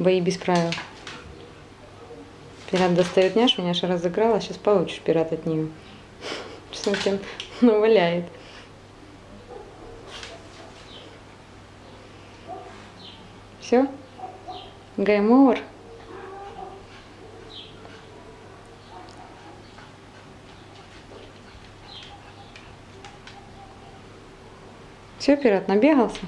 Бои без правил. Пират достает няшу, няша разыграла, сейчас получишь пират от нее. Сейчас он тебя наваляет. Все? Game over? Все, пират набегался?